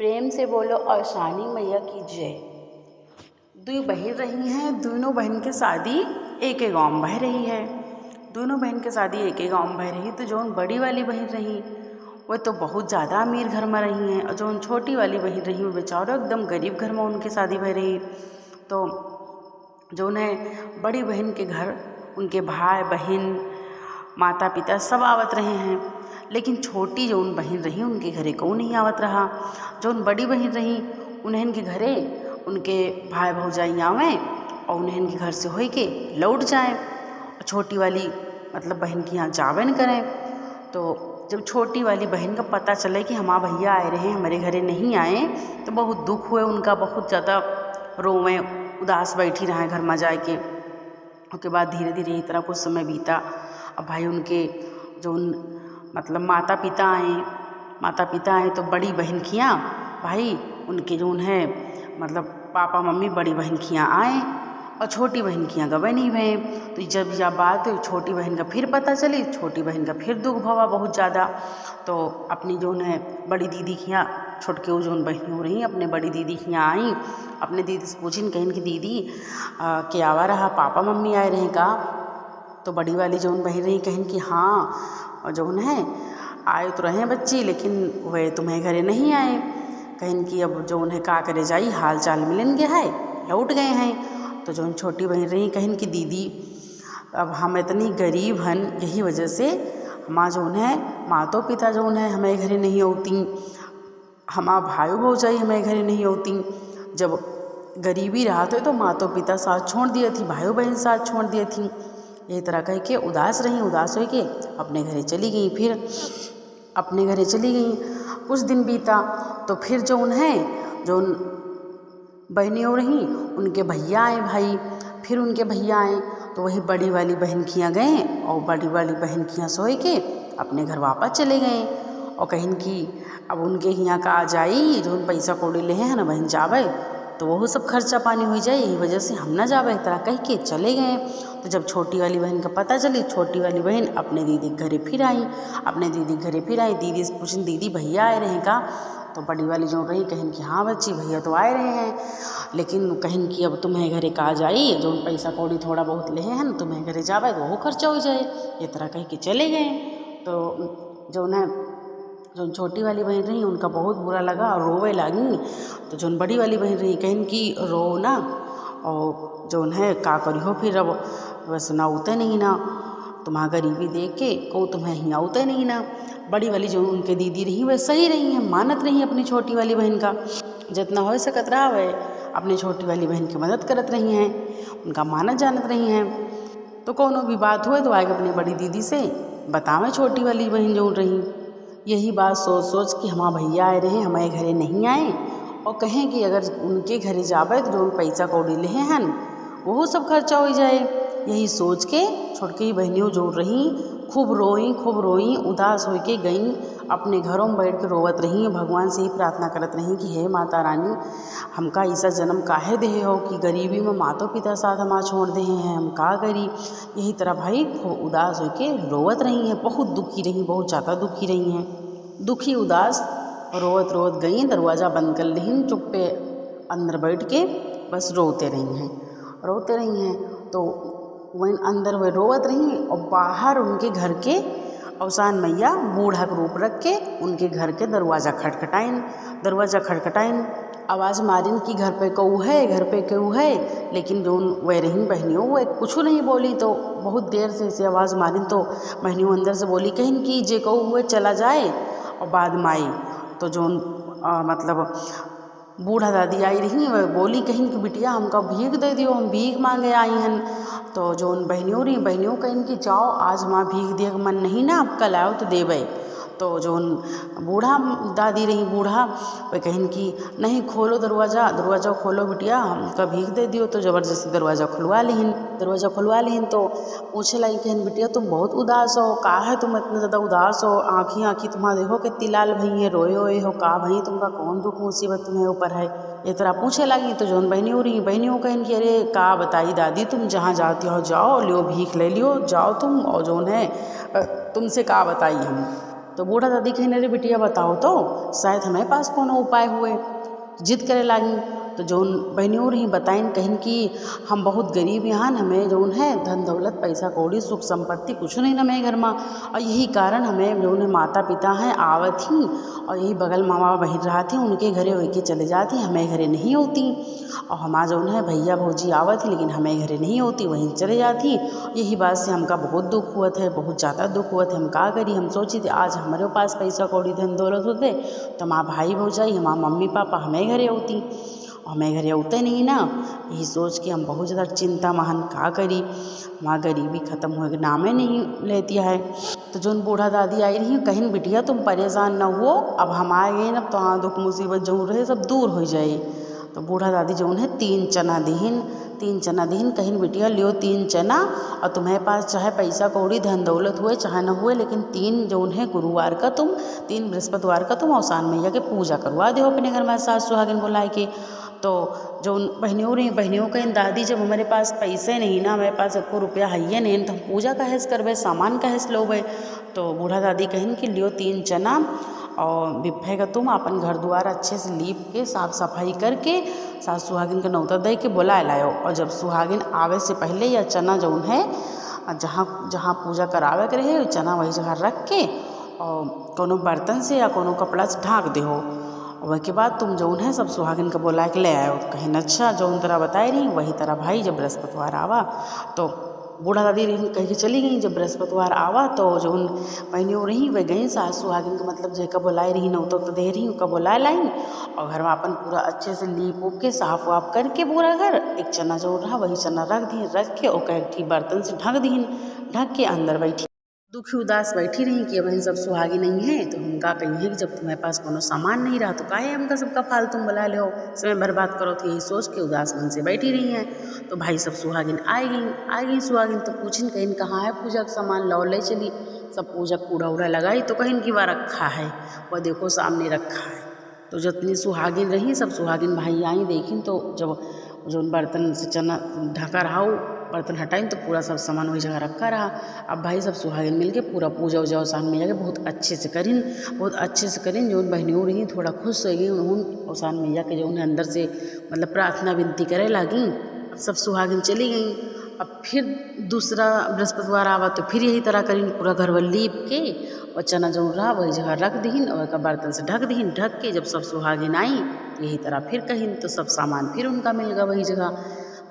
प्रेम से बोलो और शानी मैया की जय। दुई बहन रही हैं, दोनों बहन के शादी एक ही गाँव में भय रही है। दोनों बहन के शादी एक ही गाँव में भय रही। तो जौन बड़ी वाली बहन रही वह तो बहुत ज़्यादा अमीर घर में रही हैं, और जौन छोटी वाली बहन रही वो बेचारो एकदम गरीब घर में उनके शादी भय रही। तो जौन है बड़ी बहन के घर उनके भाई बहन माता पिता सब आवत रहे हैं, लेकिन छोटी जौन बहन रही उनके घरे को नहीं आवत रहा। जौन बड़ी बहन रही उन्हें के घरे उनके भाई भौजाई आवें और उन्हें के घर से होई के लौट जाएं, और छोटी वाली मतलब बहन के यहाँ जावे न करें। तो जब छोटी वाली बहन का पता चले कि हमारे भैया आए रहे हमारे घरे नहीं आए, तो बहुत दुख हुए उनका, बहुत ज़्यादा रोवें उदास बैठी रहे घर में जाके। उसके बाद धीरे धीरे इस तरह कुछ समय बीता। अब भाई उनके जो मतलब माता पिता आए तो बड़ी बहन खियाँ भाई उनके जो है मतलब पापा मम्मी बड़ी बहन खियाँ आए और छोटी बहन खियाँ गवे नहीं भये। तो जब यह बात छोटी बहन का फिर पता चली, छोटी बहन का फिर दुख भवा बहुत ज़्यादा। तो अपनी जो है बड़ी दीदी खियाँ छोटके वो जो बहन हो रही अपने बड़ी दीदी खियाँ आई, अपने दीदी से पूछी कहें कि दीदी क्या आवा रहा पापा मम्मी आए रहे का। तो बड़ी वाली जौन बहन रही कहें कि हाँ और जौन है आए तो रहे बच्ची, लेकिन वे तुम्हें घरे नहीं आए। कहें कि अब जौन है का करे जाई, हाल चाल मिलन गया है, लौट गए हैं। तो जौन छोटी बहन रही कहें कि दीदी अब हम इतनी गरीब हन, यही वजह से हमारा जौन है मातो पिता जौन है हमें घरे नहीं होती, हमारा भाई भौजाई हमें घरे नहीं होती। जब गरीबी रहा तो मातो पिता साथ छोड़ दिए थी, भाई बहन साथ छोड़ दिए थी। यही तरह कह के उदास रही, उदास हो के अपने घरे चली गई। फिर अपने घरे चली गई, कुछ दिन बीता तो फिर जो उन्हें जो बहनियों रही उनके भैया आए भाई, फिर उनके भैया आए तो वही बड़ी वाली बहन खियाँ गए और बड़ी वाली बहन खियाँ सोए के अपने घर वापस चले गए। और कहें कि अब उनके यहाँ का आ जाई जो पैसा कौड़ी ले हैं ना बहन जावे तो वह सब खर्चा पानी हो जाए, यही वजह से हम ना जावे, एक तरह कह के चले गए। तो जब छोटी वाली बहन का पता चली, छोटी वाली बहन अपने दीदी के घरे फिर आई, दीदी से पूछी दीदी भैया आए रहे का। तो बड़ी वाली जो रही कहें कि हाँ बच्ची भैया तो आए रहे हैं, लेकिन कहें कि अब तुम्हें घरे का जाई जो पैसा कौड़ी थोड़ा बहुत ले हैं ना तुम्हें घरे जावे तो वो खर्चा हो जाए, ये तरह कह के चले गए। तो जो छोटी वाली बहन रही उनका बहुत बुरा लगा और रोवे लगी। तो जो बड़ी वाली बहन रही कहें कि रो ना, और जो है का करी हो फिर अब बस ना उते नहीं ना, तुम्हारा गरीबी देख के को तुम्हें ही आते नहीं ना। बड़ी वाली जो उनके दीदी रही वह सही रही हैं, मानत रही अपनी छोटी वाली बहन का, जितना हो सकत रहा वह अपनी छोटी वाली बहन की मदद करत रही हैं, उनका मानत जानत रही हैं। तो कोनो भी बात हुए तो आगे अपनी बड़ी दीदी से बतावें छोटी वाली बहन जो रही। यही बात सोच सोच कि हमारे भैया आए रहे हमारे घरे नहीं आए, और कहें कि अगर उनके घरे जावे तो जो पैसा कौड़ी ले हैं वो सब खर्चा हो जाए। यही सोच के छोटकी बहनियों जो रही खूब रोई उदास हो के गई, अपने घरों में बैठ के रोवत रही, भगवान से ही प्रार्थना करत रही कि हे माता रानी हमका ऐसा जन्म काहे दे हो कि गरीबी में मातो पिता साथ हमारा छोड़ दे हैं, हम का करी। यही तरह भाई खूब उदास हो के रोवत रही हैं, बहुत दुखी रही, बहुत ज़्यादा दुखी रही हैं, दुखी उदास रोवत गई, दरवाज़ा बंद कर ली, चुप्पे अंदर बैठ के बस रोते रही हैं। तो वहीं अंदर वह रोवत रही और बाहर उनके घर के अवसान मैया बूढ़ा का रूप रख के उनके घर के दरवाज़ा खटखटाइन, आवाज़ मारिन कि घर पे कहू है, लेकिन जो वह रही बहनियों वह कुछ नहीं बोली। तो बहुत देर से इसे आवाज़ मारिन तो बहनियों अंदर से बोली कहें कि जे कहू हुए चला जाए, और बाद में आई तो जो मतलब बूढ़ा दादी आई रही वह बोली कहें कि बिटिया हमका भीख दे दियो, हम भीख मांगे आई हन। तो जो बहनियों कहें कि जाओ आज हमारा भीख दे मन नहीं ना, अब कल आओ तो देवे। तो जो बूढ़ा दादी रही वह कहें कि नहीं खोलो दरवाज़ा खोलो बिटिया हमका भीख दे दियो। तो ज़बरदस्ती दरवाज़ा खुलवा लीन तो पूछे लगी कहें बिटिया तुम बहुत उदास हो, का है तुम इतना ज़्यादा उदास हो, आँखी तुम्हारा देखो कितनी लाल भई है, रोए हो का भई तुमका कौन दुख मुसीबत तुम्हें ऊपर है, ये तरह पूछे लगी। तो जो बहनियों कहें कि अरे का बताई दादी तुम जहाँ जाती हो जाओ लियो भीख ले लियो जाओ तुम, और जो है तुमसे का बताई हम। तो बूढ़ा दादी कहीं अरे बिटिया बताओ तो शायद हमें पास कोनो उपाय हुए। जिद करे लागी तो जौन बहनियों रही बताइन कहिन कि हम बहुत गरीब यहाँ, हमें जौन है धन दौलत पैसा कौड़ी सुख संपत्ति कुछ नहीं हमें घर में, और यही कारण हमें जौन है माता पिता हैं आवत ही और यही बगल मामा बहन रहा थी उनके घरे वही के चले जाती, हमें घरे नहीं होती। और हमारा जौन है भैया भौजी आवत थी लेकिन हमें घरे नहीं होती, वहीं चले जाती। यही बात से हमका बहुत दुख हुआ है, बहुत ज़्यादा दुख हुआ है। हम का करी, हम सोची थे आज हमारे पास पैसा कौड़ी धन दौलत होते तो हमारा भाई भौजाई हमारा मम्मी पापा हमें घरे होती, हमें घरे होते नहीं ना। यही सोच के हम बहुत ज़्यादा चिंता महान का करी, हमारा गरीबी ख़त्म हो के नामे नहीं लेती है। तो जोन बूढ़ा दादी आई रही कहीं बिटिया तुम परेशान न हो, अब हम आ गए न तो हाँ दुख मुसीबत जो रहे सब दूर हो जाए। तो बूढ़ा दादी जो है 3 चना दीन कहीं बिटिया लियो 3 चना, और तुम्हारे पास चाहे पैसा कौड़ी धन दौलत हुए चाहे न हुए, लेकिन 3 जो है गुरुवार का तुम 3 बृहस्पतिवार का तुम औसान मैया के पूजा करवा दो अपने घर में सास सुहागिन बुलाए के। तो जो बहनियों रही बहनियों कहीं दादी जब हमारे पास पैसे नहीं ना, हमारे पास 1 रुपया है नहीं तो हम पूजा कहेस करबे, सामान कहेस लोबे। तो बूढ़ा दादी कहिन कि लियो 3 चना और बिफे का तुम अपन घर द्वार अच्छे से लीप के साफ सफाई करके सास सुहागिन के नौता दे के बुलाए लाओ। और जब सुहागिन आवे से पहले यह चना जौन है जहाँ जहाँ पूजा करावे के रहे चना वही जगह रख के और कोनो बर्तन से या कोनो कपड़ा से ढाँक दे हो। और के बाद तुम जौन है सब सुहागिन के बुला के ले आयो। कहीं अच्छा जौन तरह बताई रही वही तरह भाई जब बृहस्पतिवार आवा तो बूढ़ा दादी कह के चली गई। जब बृहस्पतिवार आवा तो जौन बहनियों रही वह गई सास सुहागिन का मतलब जेका बुलाई रही न तो दे रही उनका बुलाए लाई और घर में अपन पूरा अच्छे से लीप उप के साफ वाफ करके पूरा घर एक चना जो रहा वही चना रख के और एक ठीक बर्तन से ढक के अंदर बैठी दुखी उदास बैठी रही कि बहन सब सुहागी नहीं है। तो हम का कही कि जब तुम्हारे पास कोनो सामान नहीं रहा तो काहे हमका सबका फालतू बुला ले हो, समय बर्बाद करो। तो यही सोच के उदास मन से बैठी रही हैं। तो भाई सब सुहागिन आई गई सुहागिन तो पूछिन कहीं कहाँ है पूजा का सामान, लो ले चली। सब पूजा कूड़ा उड़ा लगाई तो कहीं की वह रखा है, वह देखो सामने रखा है। तो जितनी सुहागिन रही सब सुहागिन भाई आई देखी तो जब जो बर्तन से चना ढका रहा बर्तन हटाई तो पूरा सब सामान वही जगह रखा रहा। अब भाई सब सुहागिन मिलके पूरा पूजा उजा औसान मैया के बहुत अच्छे से करीन। जो बहनियों रही थोड़ा खुश हो गई, उन्होंने औसान मैया के जो उन्हें अंदर से मतलब प्रार्थना विनती करे लगी। अब सब सुहागिन चली गई। अब फिर दूसरा बृहस्पतिवार आवा तो फिर यही तरह करीन, पूरा घर वर लीप के और चना जो रहा वही जगह रख दीन और का बर्तन से ढक के जब सब सुहागिन आई यही तरह फिर कहीं तो सब सामान फिर उनका मिल गया वही जगह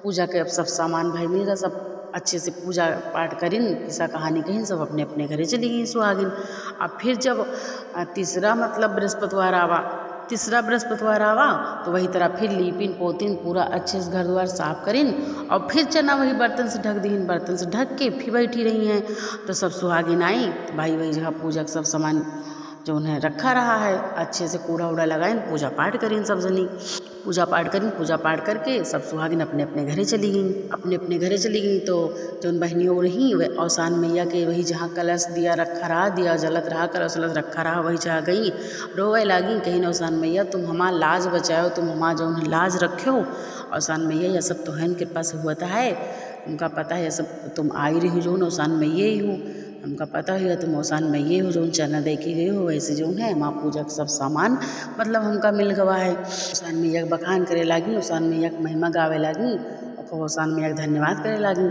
पूजा के। अब सब सामान भाई मिल गया, सब अच्छे से पूजा पाठ करीन, किस्सा कहानी कहीं सब अपने अपने घरे चली गई सुहागिन। अब फिर जब तीसरा बृहस्पतिवार आवा तो वही तरह फिर लीपिन पोतिन पूरा अच्छे से घर द्वार साफ करीन और फिर चना वही बर्तन से ढक के फिर बैठी रही हैं। तो सब सुहागिन आई तो भाई वही जगह पूजा का सब सामान जो उन्हें रखा रहा है अच्छे से कूड़ा उड़ा लगाइन, पूजा पाठ करीन सब जनी पूजा पाठ करके सब सुहागिन अपने अपने घरे चली गई। तो जो उन बहनियों रही वह औसान मैया के वही जहाँ कलश दिया जलत रहा कलश रखा रहा वही जहाँ गई रोवे लागी कहीं न औसान मैया तुम हमारा लाज बचाओ, तुम हमारा जो उन्हें लाज रखो। औसान मैया यह सब तो है कृपा से हुआ है, उनका पता है यह सब तुम आई रही जो औसान मैया ही हूँ, हमका पता है तुम औसान मैये हो जो चना दे के गए हो। वैसे जो है माँ पूजा का सब सामान मतलब हमका मिल गवा है। औसान मैया का बखान करे लागी, औसान मैया का महिमा गावे लागी और औसान मैया का धन्यवाद करे लागी।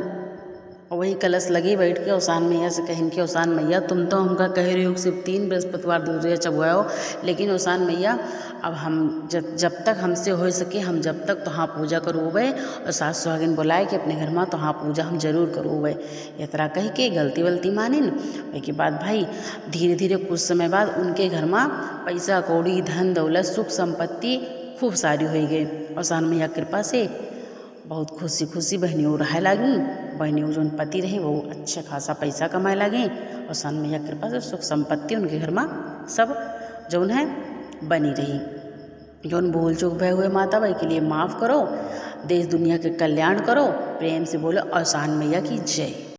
और वही कलश लगी बैठ के औसान मैया से कहिन कि औसान मैया तुम तो हमका कह रही हो सिर्फ 3 बृहस्पतिवार दूसरे चबुआओ, लेकिन औसान मैया अब हम जब तक हमसे हो सके हम जब तक तहाँ पूजा करोबे और सास सुहागिन बुलाए के अपने घर में तहाँ पूजा हम जरूर करोबे। ये तरह कह के गलती मानिन। उसके बाद भाई धीरे धीरे कुछ समय बाद उनके घर में पैसा कौड़ी धन दौलत सुख संपत्ति खूब सारी हो गई। औसान मैया कृपा से बहुत खुशी बहनियों रहे लगी। बहनियों जो पति रहे वो अच्छा खासा पैसा कमाए लगे। औसान मैया कृपा से सुख संपत्ति उनके घर में सब जौन है बनी रही। जौन भूल चूक भय हुए माता भाई के लिए माफ़ करो, देश दुनिया के कल्याण करो। प्रेम से बोलो औसान मैया की जय।